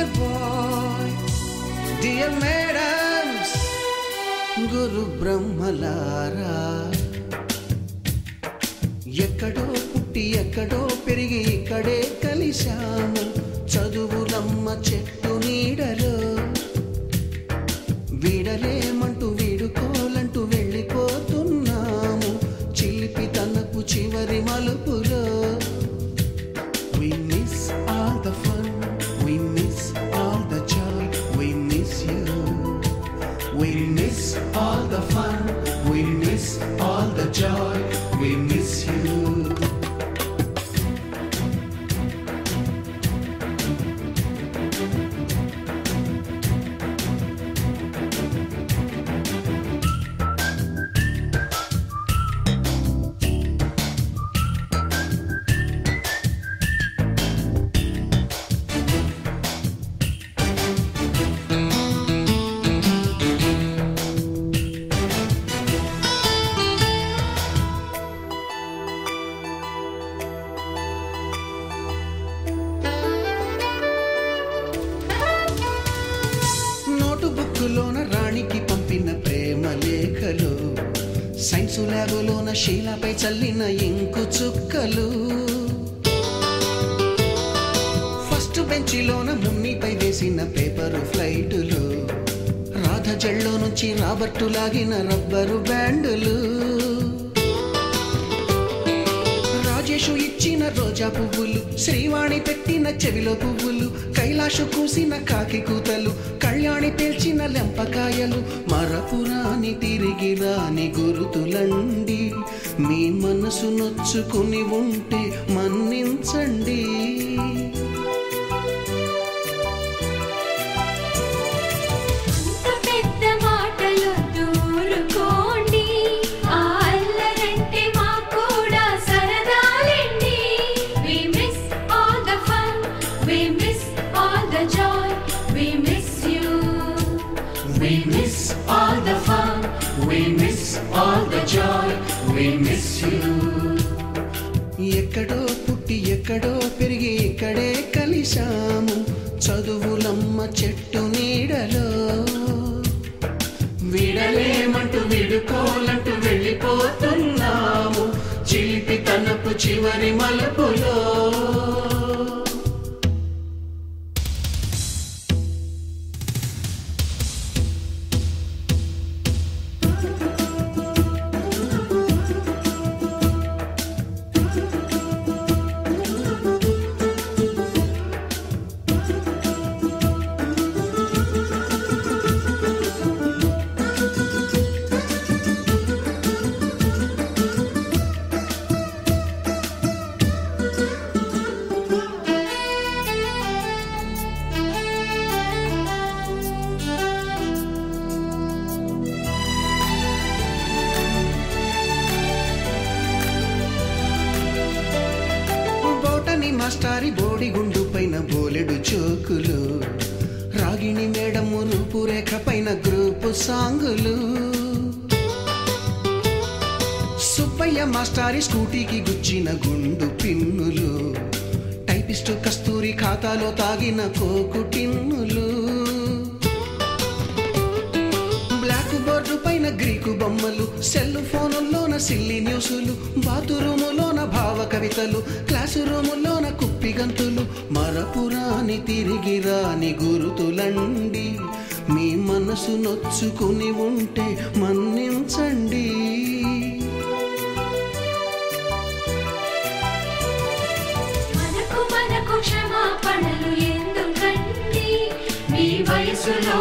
dear boy, dear madams, గురు బ్రహ్మలారా, ఎక్కడో పుట్టి ఎక్కడో పెరిగి ఇక్కడే కలిశాము చదువులమ్మ చెట్టు నీడలో. వీడలేమంటూ వీడుకోలంటూ వెళ్ళిపోతున్నాము చిలిపి తనపు చివరి మలుపులో. We miss all the fun, we miss all the joy, we miss you. We miss all the fun, we miss all the joy, we miss you. బుక్కులోన రాణికి పంపిన ప్రేమ లేఖలు, సైన్సు ల్యాబులోన శీలపై చల్లిన ఇంకు చుక్కలు, ఫస్ట్ బెంచిలోన మున్నిపై వేసిన పేపరు ఫ్లైటులు, రాధ జల్లో నుంచి రాబర్టు లాగిన rubber బ్యాండులు, Rajesh ఇచ్చిన రోజా పువ్వులు, శ్రీవాణి పెట్టిన చెవిలో పువ్వులు, కైలాషు కూసిన కాకి కూతలు, కళ్యాణి పేల్చిన లెంపకాయలు, మరపురాని తిరిగి రాని గురుతులండి. మీ మనసు నొచ్చుకుని ఉంటే మన్నించండి. We miss all the fun, we miss all the joy, we miss you. ఎక్కడో పుట్టి ఎక్కడో పెరిగి ఇక్కడే కలిశాము చదువులమ్మ చెట్టు నీడలో. వీడలేమంటూ వీడుకోలంటూ వెళ్ళిపోతున్నాము చిలిపి తనపు చివరి మలుపులో. మాస్టారి బోడిగుండు పైన బోలెడు చోకులు, రాగిణి మేడము రూపురేఖ పైన గ్రూపు సాంగులు, సుబ్బయ్య మాస్టారి స్కూటీకి గుచ్చిన గుండు పిన్నులు, టైపిస్టు కస్తూరి ఖాతాలో తాగిన కోకు టిన్నులు, బ్లాక్ బోర్డు పైన గ్రీకు బొమ్మలు, సెల్ ఫోనుల్లోన సిల్లి న్యూసులు, బాతురూములోన భావ కవితలు, క్లాసు రూములోన కుప్పి గంతులు, మరపురాని తిరిగి రాని గురుతులండి. మీ మనసు నొచ్చుకుని ఉంటే మన్నించండి. మనకు క్షమాపణలు ఎందుకండి, మీ వయసులో